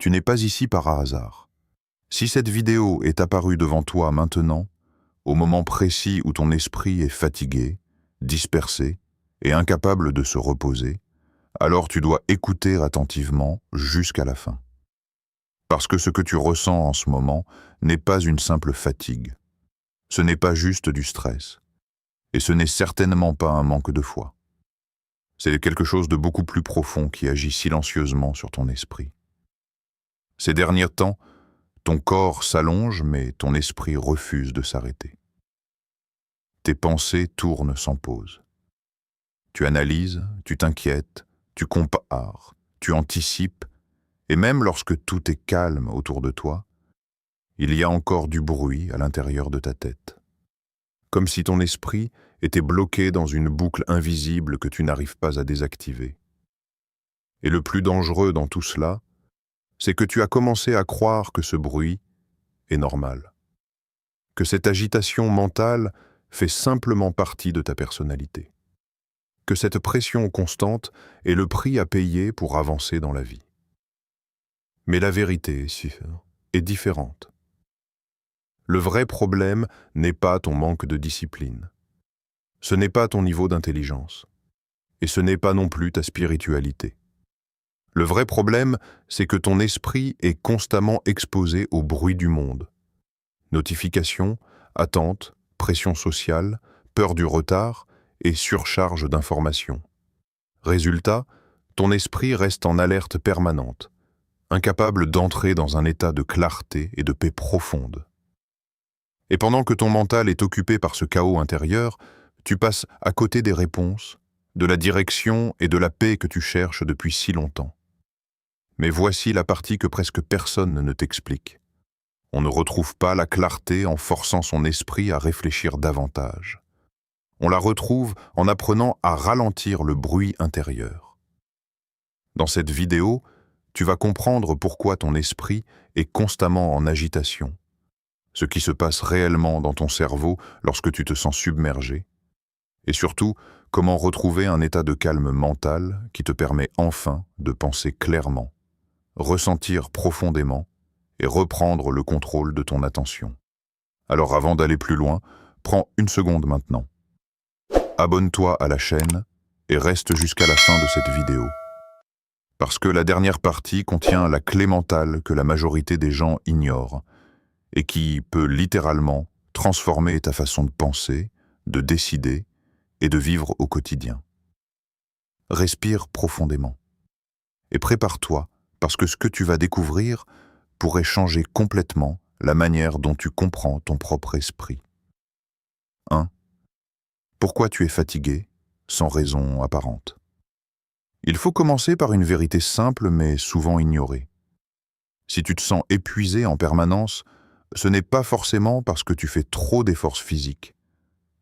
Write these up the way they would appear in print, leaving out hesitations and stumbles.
tu n'es pas ici par hasard. Si cette vidéo est apparue devant toi maintenant, au moment précis où ton esprit est fatigué, dispersé et incapable de se reposer, alors tu dois écouter attentivement jusqu'à la fin. Parce que ce que tu ressens en ce moment n'est pas une simple fatigue. Ce n'est pas juste du stress. Et ce n'est certainement pas un manque de foi. C'est quelque chose de beaucoup plus profond qui agit silencieusement sur ton esprit. Ces derniers temps, ton corps s'allonge, mais ton esprit refuse de s'arrêter. Tes pensées tournent sans pause. Tu analyses, tu t'inquiètes, tu compares, tu anticipes, et même lorsque tout est calme autour de toi, il y a encore du bruit à l'intérieur de ta tête. Comme si ton esprit était bloqué dans une boucle invisible que tu n'arrives pas à désactiver. Et le plus dangereux dans tout cela, c'est que tu as commencé à croire que ce bruit est normal, que cette agitation mentale fait simplement partie de ta personnalité, que cette pression constante est le prix à payer pour avancer dans la vie. Mais la vérité est différente. Le vrai problème n'est pas ton manque de discipline. Ce n'est pas ton niveau d'intelligence. Et ce n'est pas non plus ta spiritualité. Le vrai problème, c'est que ton esprit est constamment exposé au bruit du monde. Notifications, attentes, pression sociale, peur du retard et surcharge d'informations. Résultat, ton esprit reste en alerte permanente, incapable d'entrer dans un état de clarté et de paix profonde. Et pendant que ton mental est occupé par ce chaos intérieur, tu passes à côté des réponses, de la direction et de la paix que tu cherches depuis si longtemps. Mais voici la partie que presque personne ne t'explique. On ne retrouve pas la clarté en forçant son esprit à réfléchir davantage. On la retrouve en apprenant à ralentir le bruit intérieur. Dans cette vidéo, tu vas comprendre pourquoi ton esprit est constamment en agitation, ce qui se passe réellement dans ton cerveau lorsque tu te sens submergé, et surtout, comment retrouver un état de calme mental qui te permet enfin de penser clairement, ressentir profondément et reprendre le contrôle de ton attention. Alors avant d'aller plus loin, prends une seconde maintenant. Abonne-toi à la chaîne et reste jusqu'à la fin de cette vidéo. Parce que la dernière partie contient la clé mentale que la majorité des gens ignorent et qui peut littéralement transformer ta façon de penser, de décider et de vivre au quotidien. Respire profondément et prépare-toi parce que ce que tu vas découvrir pourrait changer complètement la manière dont tu comprends ton propre esprit. 1. Pourquoi tu es fatigué sans raison apparente? Il faut commencer par une vérité simple mais souvent ignorée. Si tu te sens épuisé en permanence, ce n'est pas forcément parce que tu fais trop d'efforts physiques.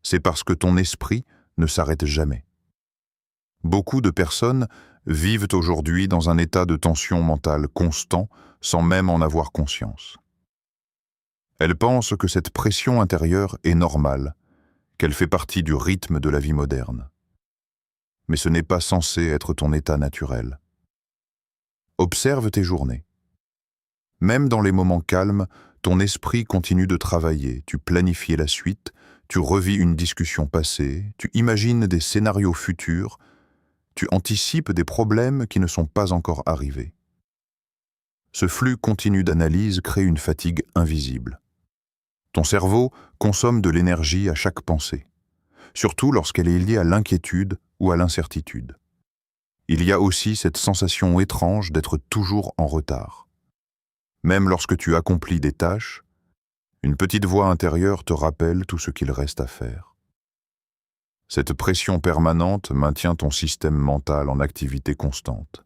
C'est parce que ton esprit ne s'arrête jamais. Beaucoup de personnes vivent aujourd'hui dans un état de tension mentale constant sans même en avoir conscience. Elles pensent que cette pression intérieure est normale, qu'elle fait partie du rythme de la vie moderne. Mais ce n'est pas censé être ton état naturel. Observe tes journées. Même dans les moments calmes, ton esprit continue de travailler, tu planifies la suite, tu revis une discussion passée, tu imagines des scénarios futurs, tu anticipes des problèmes qui ne sont pas encore arrivés. Ce flux continu d'analyse crée une fatigue invisible. Ton cerveau consomme de l'énergie à chaque pensée, surtout lorsqu'elle est liée à l'inquiétude ou à l'incertitude. Il y a aussi cette sensation étrange d'être toujours en retard. Même lorsque tu accomplis des tâches, une petite voix intérieure te rappelle tout ce qu'il reste à faire. Cette pression permanente maintient ton système mental en activité constante.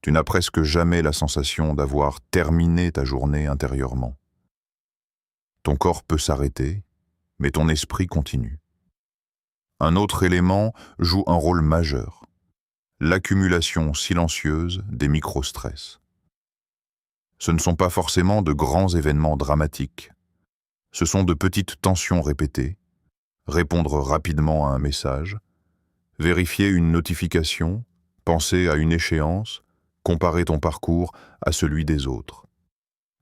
Tu n'as presque jamais la sensation d'avoir terminé ta journée intérieurement. Ton corps peut s'arrêter, mais ton esprit continue. Un autre élément joue un rôle majeur, l'accumulation silencieuse des micro-stress. Ce ne sont pas forcément de grands événements dramatiques. Ce sont de petites tensions répétées, répondre rapidement à un message, vérifier une notification, penser à une échéance, comparer ton parcours à celui des autres.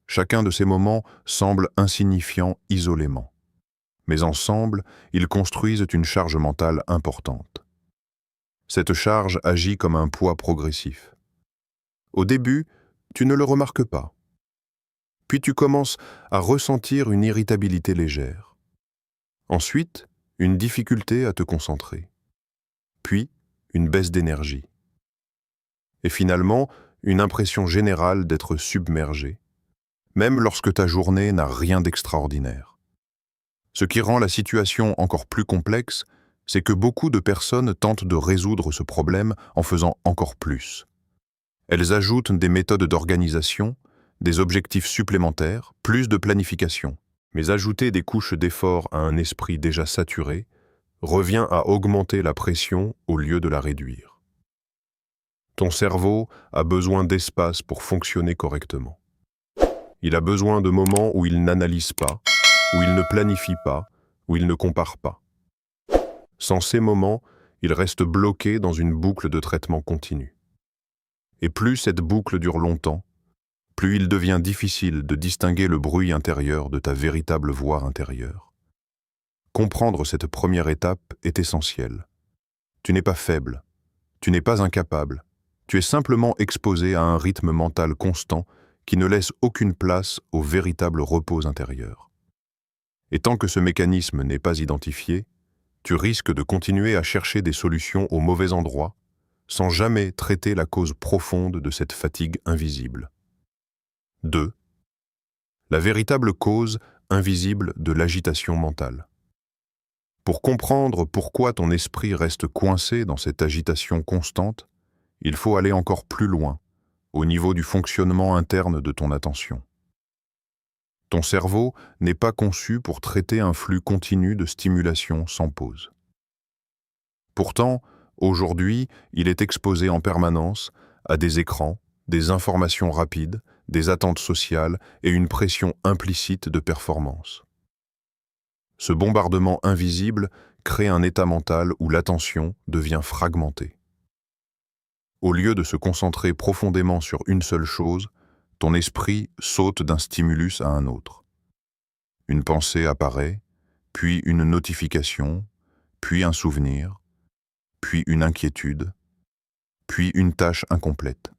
Chacun de ces moments semble insignifiant isolément. Mais ensemble, ils construisent une charge mentale importante. Cette charge agit comme un poids progressif. Au début, tu ne le remarques pas. Puis tu commences à ressentir une irritabilité légère. Ensuite, une difficulté à te concentrer. Puis, une baisse d'énergie. Et finalement, une impression générale d'être submergé, même lorsque ta journée n'a rien d'extraordinaire. Ce qui rend la situation encore plus complexe, c'est que beaucoup de personnes tentent de résoudre ce problème en faisant encore plus. Elles ajoutent des méthodes d'organisation, des objectifs supplémentaires, plus de planification. Mais ajouter des couches d'effort à un esprit déjà saturé revient à augmenter la pression au lieu de la réduire. Ton cerveau a besoin d'espace pour fonctionner correctement. Il a besoin de moments où il n'analyse pas, où il ne planifie pas, où il ne compare pas. Sans ces moments, il reste bloqué dans une boucle de traitement continu. Et plus cette boucle dure longtemps, plus il devient difficile de distinguer le bruit intérieur de ta véritable voix intérieure. Comprendre cette première étape est essentiel. Tu n'es pas faible, tu n'es pas incapable, tu es simplement exposé à un rythme mental constant qui ne laisse aucune place au véritable repos intérieur. Et tant que ce mécanisme n'est pas identifié, tu risques de continuer à chercher des solutions au mauvais endroit, sans jamais traiter la cause profonde de cette fatigue invisible. 2. La véritable cause invisible de l'agitation mentale. Pour comprendre pourquoi ton esprit reste coincé dans cette agitation constante, il faut aller encore plus loin, au niveau du fonctionnement interne de ton attention. Ton cerveau n'est pas conçu pour traiter un flux continu de stimulation sans pause. Pourtant, aujourd'hui, il est exposé en permanence à des écrans, des informations rapides, des attentes sociales et une pression implicite de performance. Ce bombardement invisible crée un état mental où l'attention devient fragmentée. Au lieu de se concentrer profondément sur une seule chose, ton esprit saute d'un stimulus à un autre. Une pensée apparaît, puis une notification, puis un souvenir, puis une inquiétude, puis une tâche incomplète.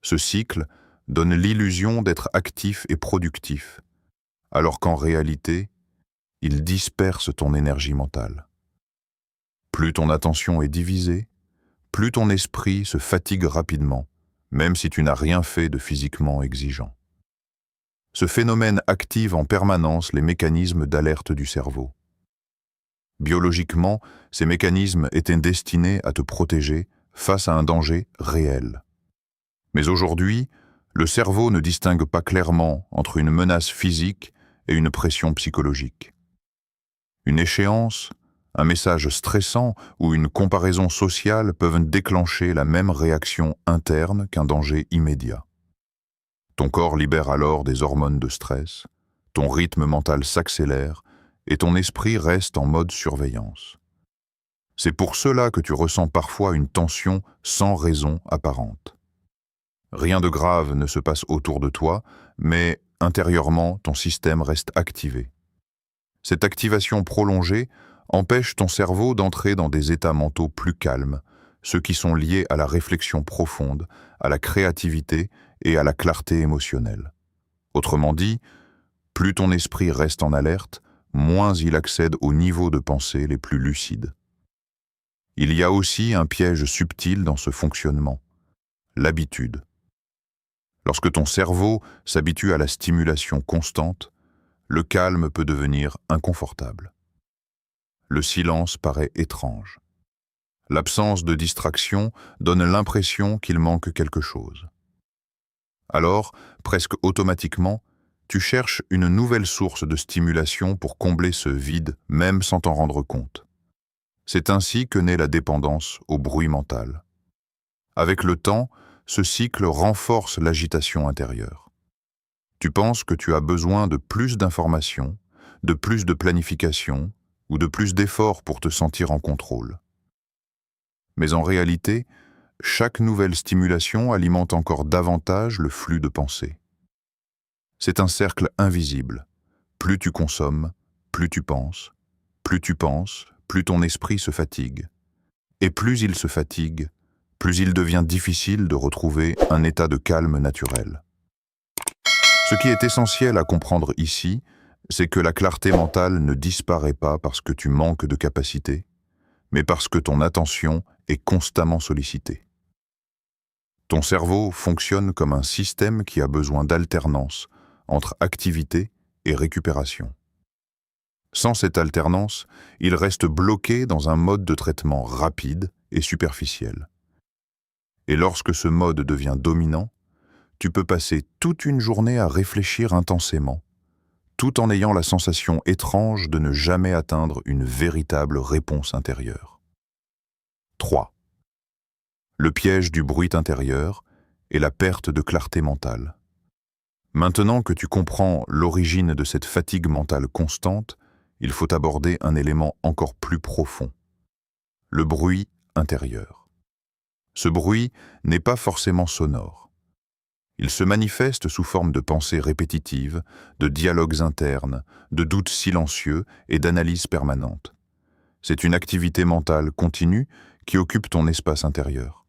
Ce cycle donne l'illusion d'être actif et productif, alors qu'en réalité, il disperse ton énergie mentale. Plus ton attention est divisée, plus ton esprit se fatigue rapidement, même si tu n'as rien fait de physiquement exigeant. Ce phénomène active en permanence les mécanismes d'alerte du cerveau. Biologiquement, ces mécanismes étaient destinés à te protéger face à un danger réel. Mais aujourd'hui, le cerveau ne distingue pas clairement entre une menace physique et une pression psychologique. Une échéance, un message stressant ou une comparaison sociale peuvent déclencher la même réaction interne qu'un danger immédiat. Ton corps libère alors des hormones de stress, ton rythme mental s'accélère et ton esprit reste en mode surveillance. C'est pour cela que tu ressens parfois une tension sans raison apparente. Rien de grave ne se passe autour de toi, mais intérieurement, ton système reste activé. Cette activation prolongée empêche ton cerveau d'entrer dans des états mentaux plus calmes, ceux qui sont liés à la réflexion profonde, à la créativité et à la clarté émotionnelle. Autrement dit, plus ton esprit reste en alerte, moins il accède aux niveaux de pensée les plus lucides. Il y a aussi un piège subtil dans ce fonctionnement, l'habitude. Lorsque ton cerveau s'habitue à la stimulation constante, le calme peut devenir inconfortable. Le silence paraît étrange. L'absence de distraction donne l'impression qu'il manque quelque chose. Alors, presque automatiquement, tu cherches une nouvelle source de stimulation pour combler ce vide, même sans t'en rendre compte. C'est ainsi que naît la dépendance au bruit mental. Avec le temps, ce cycle renforce l'agitation intérieure. Tu penses que tu as besoin de plus d'informations, de plus de planification ou de plus d'efforts pour te sentir en contrôle. Mais en réalité, chaque nouvelle stimulation alimente encore davantage le flux de pensée. C'est un cercle invisible. Plus tu consommes, plus tu penses, plus ton esprit se fatigue. Et plus il se fatigue, plus il devient difficile de retrouver un état de calme naturel. Ce qui est essentiel à comprendre ici, c'est que la clarté mentale ne disparaît pas parce que tu manques de capacité, mais parce que ton attention est constamment sollicitée. Ton cerveau fonctionne comme un système qui a besoin d'alternance entre activité et récupération. Sans cette alternance, il reste bloqué dans un mode de traitement rapide et superficiel. Et lorsque ce mode devient dominant, tu peux passer toute une journée à réfléchir intensément, tout en ayant la sensation étrange de ne jamais atteindre une véritable réponse intérieure. 3. Le piège du bruit intérieur et la perte de clarté mentale. Maintenant que tu comprends l'origine de cette fatigue mentale constante, il faut aborder un élément encore plus profond. Le bruit intérieur. Ce bruit n'est pas forcément sonore. Il se manifeste sous forme de pensées répétitives, de dialogues internes, de doutes silencieux et d'analyses permanentes. C'est une activité mentale continue qui occupe ton espace intérieur,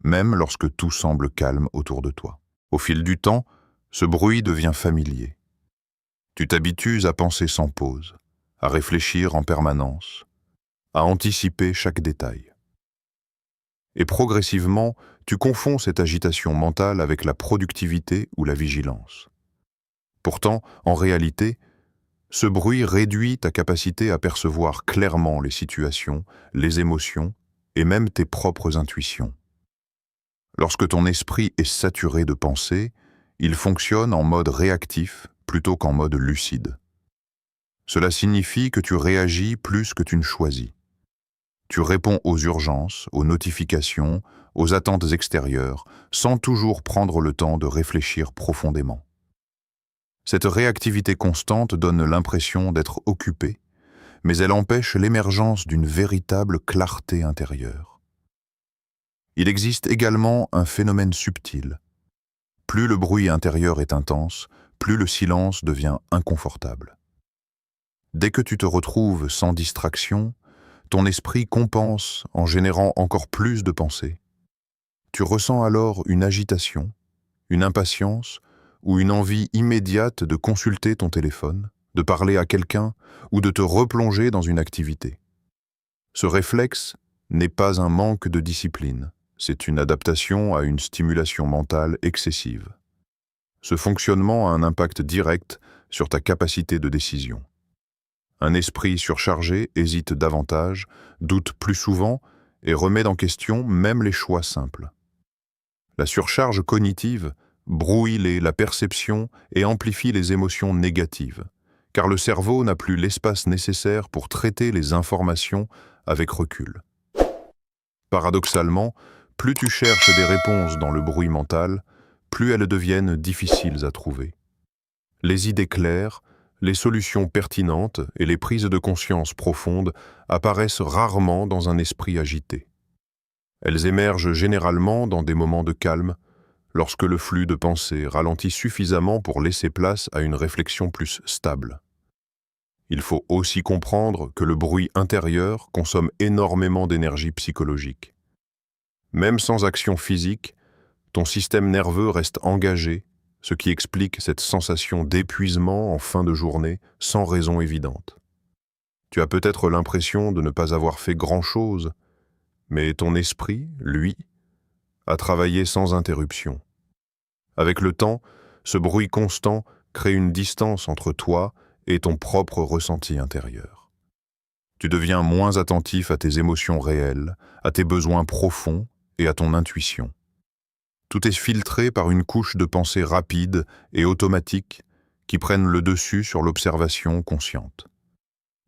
même lorsque tout semble calme autour de toi. Au fil du temps, ce bruit devient familier. Tu t'habitues à penser sans pause, à réfléchir en permanence, à anticiper chaque détail. Et progressivement, tu confonds cette agitation mentale avec la productivité ou la vigilance. Pourtant, en réalité, ce bruit réduit ta capacité à percevoir clairement les situations, les émotions et même tes propres intuitions. Lorsque ton esprit est saturé de pensées, il fonctionne en mode réactif plutôt qu'en mode lucide. Cela signifie que tu réagis plus que tu ne choisis. Tu réponds aux urgences, aux notifications, aux attentes extérieures, sans toujours prendre le temps de réfléchir profondément. Cette réactivité constante donne l'impression d'être occupé, mais elle empêche l'émergence d'une véritable clarté intérieure. Il existe également un phénomène subtil. Plus le bruit intérieur est intense, plus le silence devient inconfortable. Dès que tu te retrouves sans distraction, ton esprit compense en générant encore plus de pensées. Tu ressens alors une agitation, une impatience ou une envie immédiate de consulter ton téléphone, de parler à quelqu'un ou de te replonger dans une activité. Ce réflexe n'est pas un manque de discipline, c'est une adaptation à une stimulation mentale excessive. Ce fonctionnement a un impact direct sur ta capacité de décision. Un esprit surchargé hésite davantage, doute plus souvent et remet en question même les choix simples. La surcharge cognitive brouille la perception et amplifie les émotions négatives, car le cerveau n'a plus l'espace nécessaire pour traiter les informations avec recul. Paradoxalement, plus tu cherches des réponses dans le bruit mental, plus elles deviennent difficiles à trouver. Les idées claires, les solutions pertinentes et les prises de conscience profondes apparaissent rarement dans un esprit agité. Elles émergent généralement dans des moments de calme, lorsque le flux de pensée ralentit suffisamment pour laisser place à une réflexion plus stable. Il faut aussi comprendre que le bruit intérieur consomme énormément d'énergie psychologique. Même sans action physique, ton système nerveux reste engagé, ce qui explique cette sensation d'épuisement en fin de journée sans raison évidente. Tu as peut-être l'impression de ne pas avoir fait grand-chose, mais ton esprit, lui, a travaillé sans interruption. Avec le temps, ce bruit constant crée une distance entre toi et ton propre ressenti intérieur. Tu deviens moins attentif à tes émotions réelles, à tes besoins profonds et à ton intuition. Tout est filtré par une couche de pensées rapides et automatiques qui prennent le dessus sur l'observation consciente.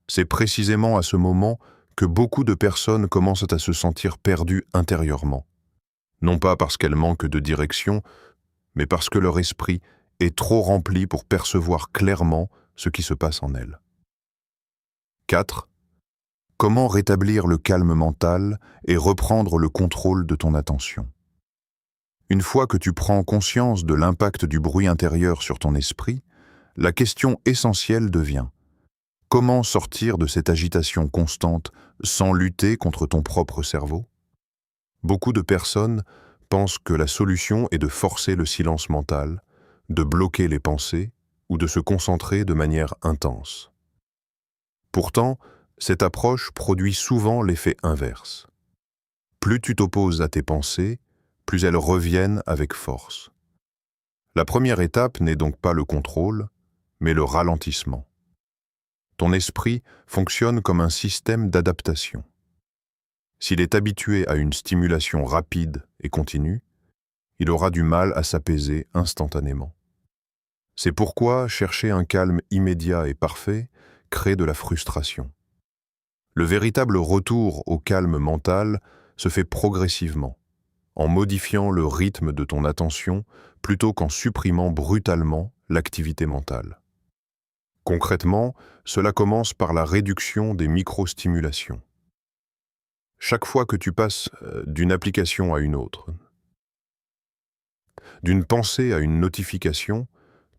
C'est précisément à ce moment que beaucoup de personnes commencent à se sentir perdues intérieurement. Non pas parce qu'elles manquent de direction, mais parce que leur esprit est trop rempli pour percevoir clairement ce qui se passe en elles. 4. Comment rétablir le calme mental et reprendre le contrôle de ton attention? Une fois que tu prends conscience de l'impact du bruit intérieur sur ton esprit, la question essentielle devient: comment sortir de cette agitation constante sans lutter contre ton propre cerveau? Beaucoup de personnes pensent que la solution est de forcer le silence mental, de bloquer les pensées ou de se concentrer de manière intense. Pourtant, cette approche produit souvent l'effet inverse. Plus tu t'opposes à tes pensées, plus elles reviennent avec force. La première étape n'est donc pas le contrôle, mais le ralentissement. Ton esprit fonctionne comme un système d'adaptation. S'il est habitué à une stimulation rapide et continue, il aura du mal à s'apaiser instantanément. C'est pourquoi chercher un calme immédiat et parfait crée de la frustration. Le véritable retour au calme mental se fait progressivement, en modifiant le rythme de ton attention plutôt qu'en supprimant brutalement l'activité mentale. Concrètement, cela commence par la réduction des microstimulations. Chaque fois que tu passes d'une application à une autre, d'une pensée à une notification,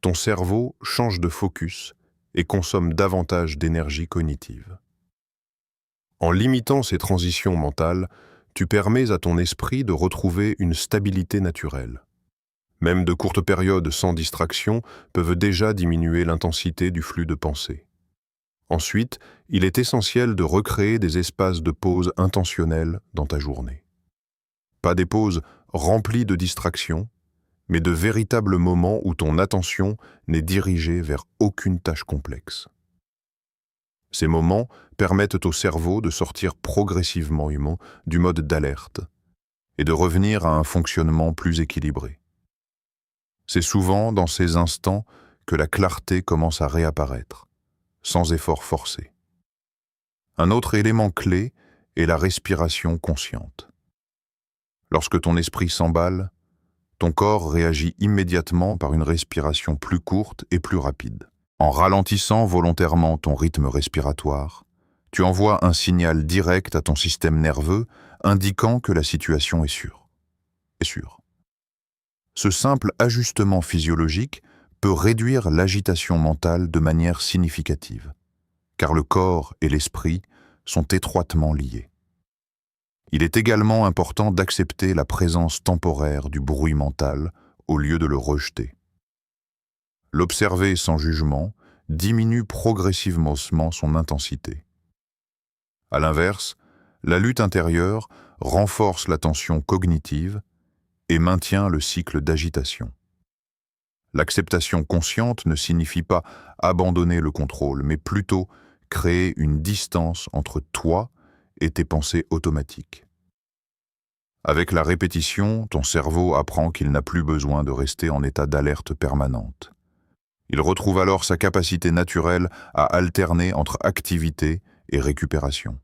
ton cerveau change de focus et consomme davantage d'énergie cognitive. En limitant ces transitions mentales, tu permets à ton esprit de retrouver une stabilité naturelle. Même de courtes périodes sans distraction peuvent déjà diminuer l'intensité du flux de pensée. Ensuite, il est essentiel de recréer des espaces de pause intentionnels dans ta journée. Pas des pauses remplies de distractions, mais de véritables moments où ton attention n'est dirigée vers aucune tâche complexe. Ces moments permettent au cerveau de sortir progressivement du mode d'alerte et de revenir à un fonctionnement plus équilibré. C'est souvent dans ces instants que la clarté commence à réapparaître, sans effort forcé. Un autre élément clé est la respiration consciente. Lorsque ton esprit s'emballe, ton corps réagit immédiatement par une respiration plus courte et plus rapide. En ralentissant volontairement ton rythme respiratoire, tu envoies un signal direct à ton système nerveux indiquant que la situation est sûre. Ce simple ajustement physiologique peut réduire l'agitation mentale de manière significative, car le corps et l'esprit sont étroitement liés. Il est également important d'accepter la présence temporaire du bruit mental au lieu de le rejeter. L'observer sans jugement diminue progressivement son intensité. À l'inverse, la lutte intérieure renforce la tension cognitive et maintient le cycle d'agitation. L'acceptation consciente ne signifie pas abandonner le contrôle, mais plutôt créer une distance entre toi et tes pensées automatiques. Avec la répétition, ton cerveau apprend qu'il n'a plus besoin de rester en état d'alerte permanente. Il retrouve alors sa capacité naturelle à alterner entre activité et récupération.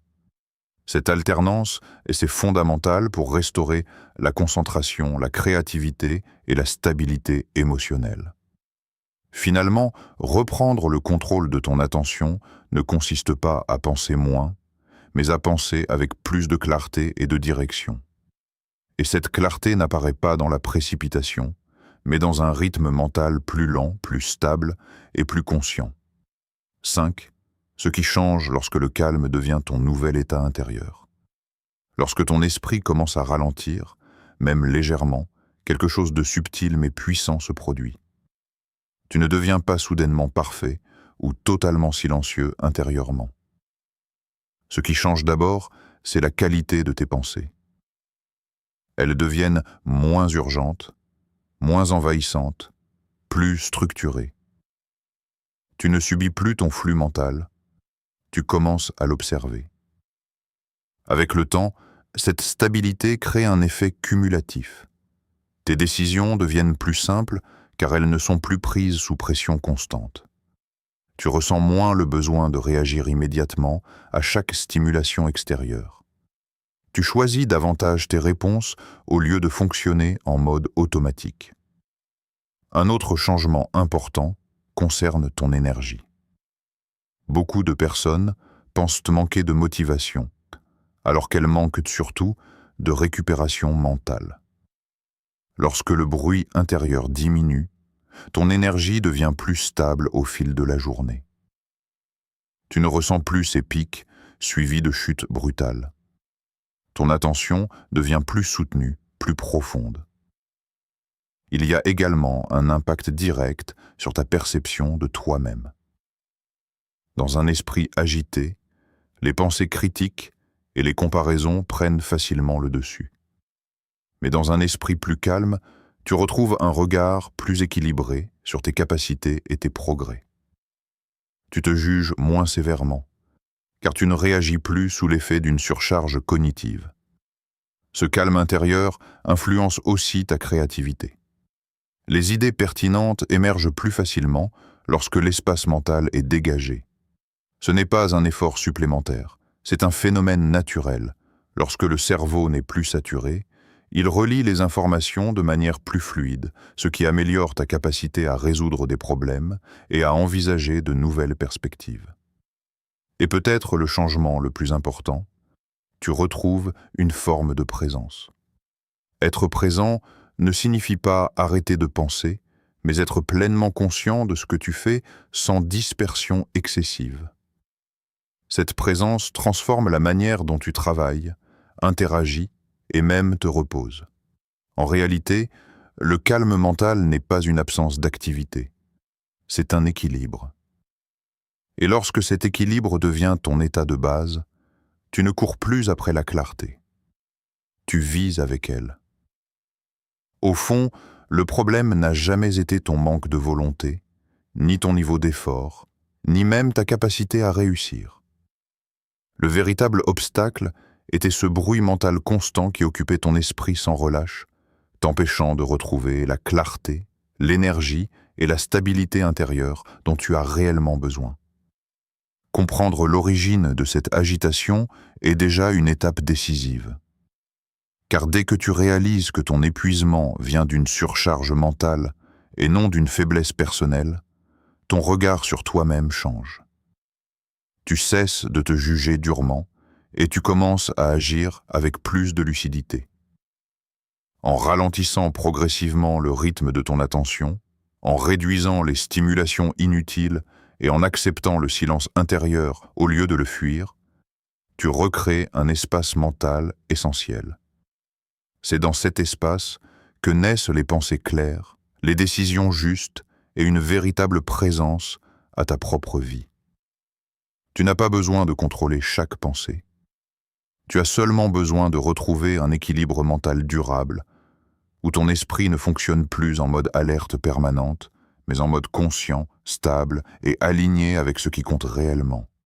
Cette alternance est fondamentale pour restaurer la concentration, la créativité et la stabilité émotionnelle. Finalement, reprendre le contrôle de ton attention ne consiste pas à penser moins, mais à penser avec plus de clarté et de direction. Et cette clarté n'apparaît pas dans la précipitation, mais dans un rythme mental plus lent, plus stable et plus conscient. 5. Ce qui change lorsque le calme devient ton nouvel état intérieur. Lorsque ton esprit commence à ralentir, même légèrement, quelque chose de subtil mais puissant se produit. Tu ne deviens pas soudainement parfait ou totalement silencieux intérieurement. Ce qui change d'abord, c'est la qualité de tes pensées. Elles deviennent moins urgentes, moins envahissantes, plus structurées. Tu ne subis plus ton flux mental, tu commences à l'observer. Avec le temps, cette stabilité crée un effet cumulatif. Tes décisions deviennent plus simples car elles ne sont plus prises sous pression constante. Tu ressens moins le besoin de réagir immédiatement à chaque stimulation extérieure. Tu choisis davantage tes réponses au lieu de fonctionner en mode automatique. Un autre changement important concerne ton énergie. Beaucoup de personnes pensent manquer de motivation, alors qu'elles manquent surtout de récupération mentale. Lorsque le bruit intérieur diminue, ton énergie devient plus stable au fil de la journée. Tu ne ressens plus ces pics suivis de chutes brutales. Ton attention devient plus soutenue, plus profonde. Il y a également un impact direct sur ta perception de toi-même. Dans un esprit agité, les pensées critiques et les comparaisons prennent facilement le dessus. Mais dans un esprit plus calme, tu retrouves un regard plus équilibré sur tes capacités et tes progrès. Tu te juges moins sévèrement, car tu ne réagis plus sous l'effet d'une surcharge cognitive. Ce calme intérieur influence aussi ta créativité. Les idées pertinentes émergent plus facilement lorsque l'espace mental est dégagé. Ce n'est pas un effort supplémentaire, c'est un phénomène naturel. Lorsque le cerveau n'est plus saturé, il relie les informations de manière plus fluide, ce qui améliore ta capacité à résoudre des problèmes et à envisager de nouvelles perspectives. Et peut-être le changement le plus important, tu retrouves une forme de présence. Être présent ne signifie pas arrêter de penser, mais être pleinement conscient de ce que tu fais sans dispersion excessive. Cette présence transforme la manière dont tu travailles, interagis et même te reposes. En réalité, le calme mental n'est pas une absence d'activité, c'est un équilibre. Et lorsque cet équilibre devient ton état de base, tu ne cours plus après la clarté. Tu vis avec elle. Au fond, le problème n'a jamais été ton manque de volonté, ni ton niveau d'effort, ni même ta capacité à réussir. Le véritable obstacle était ce bruit mental constant qui occupait ton esprit sans relâche, t'empêchant de retrouver la clarté, l'énergie et la stabilité intérieure dont tu as réellement besoin. Comprendre l'origine de cette agitation est déjà une étape décisive. Car dès que tu réalises que ton épuisement vient d'une surcharge mentale et non d'une faiblesse personnelle, ton regard sur toi-même change. Tu cesses de te juger durement et tu commences à agir avec plus de lucidité. En ralentissant progressivement le rythme de ton attention, en réduisant les stimulations inutiles et en acceptant le silence intérieur au lieu de le fuir, tu recrées un espace mental essentiel. C'est dans cet espace que naissent les pensées claires, les décisions justes et une véritable présence à ta propre vie. Tu n'as pas besoin de contrôler chaque pensée. Tu as seulement besoin de retrouver un équilibre mental durable, où ton esprit ne fonctionne plus en mode alerte permanente, mais en mode conscient, stable et aligné avec ce qui compte réellement.